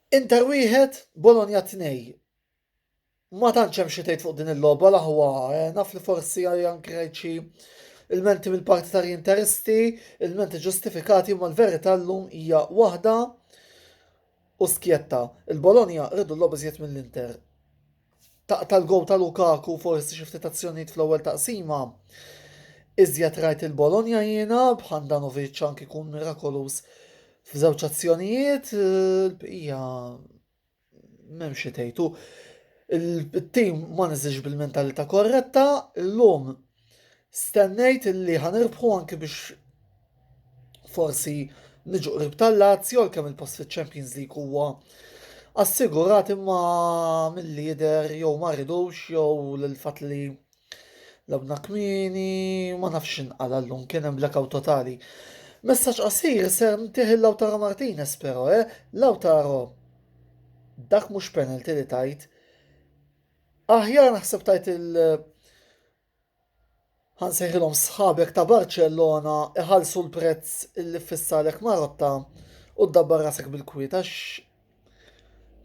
Inter wieħed, Bologna 2. Ma tantx hemm xi tgħid fuq din il-logħba laħwa naf li forsi anke rajt xi ilmenti mill-partitari interisti, ilmenti ġustifikati imma l-verità llum hija waħda u skjetta. Il-Bologna rridu l-logħba iżjed mill-Inter. Tal-gow ta' Lukaku forsi xi ftit azzjonijiet fl-ewwel taqsima. Iżjed rajt il-Bologna jiena b'Handanovic anki kun mirakolus f'żewġ azzjonijiet, il-bqija m'hemm xi tgħid. Il-tim ma niżilx bil-mentalità korretta, illum stennejt illi ħanirbħu anke biex forsi niġu qrib tal-Lazio kemm il-post fiċ-Champions League huwa assigurat imma mill-lider jew ma rridux jew l-fatt li labna kmini ma nafx inqala llum kien hemm blackout totali. Messaġġ qasir ser ntieħi Lautaro Martinez però, Lautaro dak mhux penalty li tajt. Aħjar naħseb tajt ħansejħilhom sħabek ta' Barcellona iħallsu l-prezz illi fissalek Marotta u ddabbar rasek bil-kwiet għax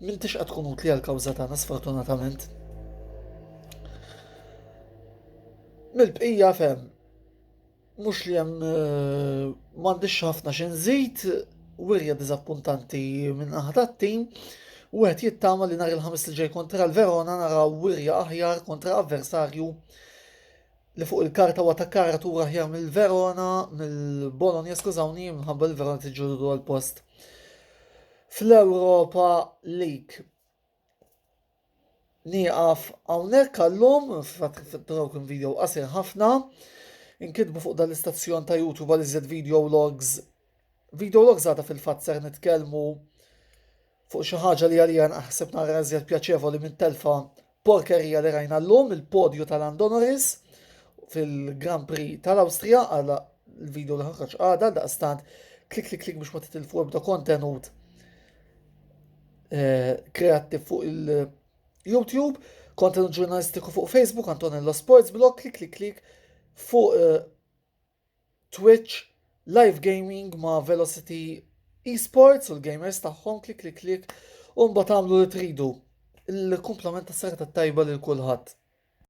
m'intix qed tkun utli għall-kawża tagħna sfortunatament. Mill-bqija fem, mhux li hemm m'għandix ħafna xi nżid, wirja diżappuntanti minn naħa tat-tim, u qed jittama li nhar il-ħamis li ġej kontra l-Verona naraw wirja aħjar kontra avversarju li fuq il-karta u ta' karatura aħjar mill-Verona, mill-Bologna, skużawni, minħabba l-Verona tiġġudu għal-post fl-Europa League. Nieqaf hawnhekk għallum, taraw kien video qasir ħafna, inkitbu fuq dal-istazzjon ta' YouTube għal iżjed video logs. Video logs għata fil-fatt ser nitkellmu fuq xi ħaġa li għalija naħseb nara iżjed pjaċevoli minn telfa porkerija li rajna llum il-podju tal-Lando Norris fil-Grand Prix tal-Awstrija għal il-video li ħarġ għada daqstant klik klik klik biex ma titilfu ebda kontenut kreattiv fuq il-YouTube, kontenut ġurnalistiku fuq Facebook, Antonello Sports Blog, klik klik klik fuq Twitch, live gaming ma' Velocity Esports u l-gamers tagħhom klik klik klik u mbagħad tagħmlu li tridu. Il-kumplament tas-serata tajba lil kulħadd.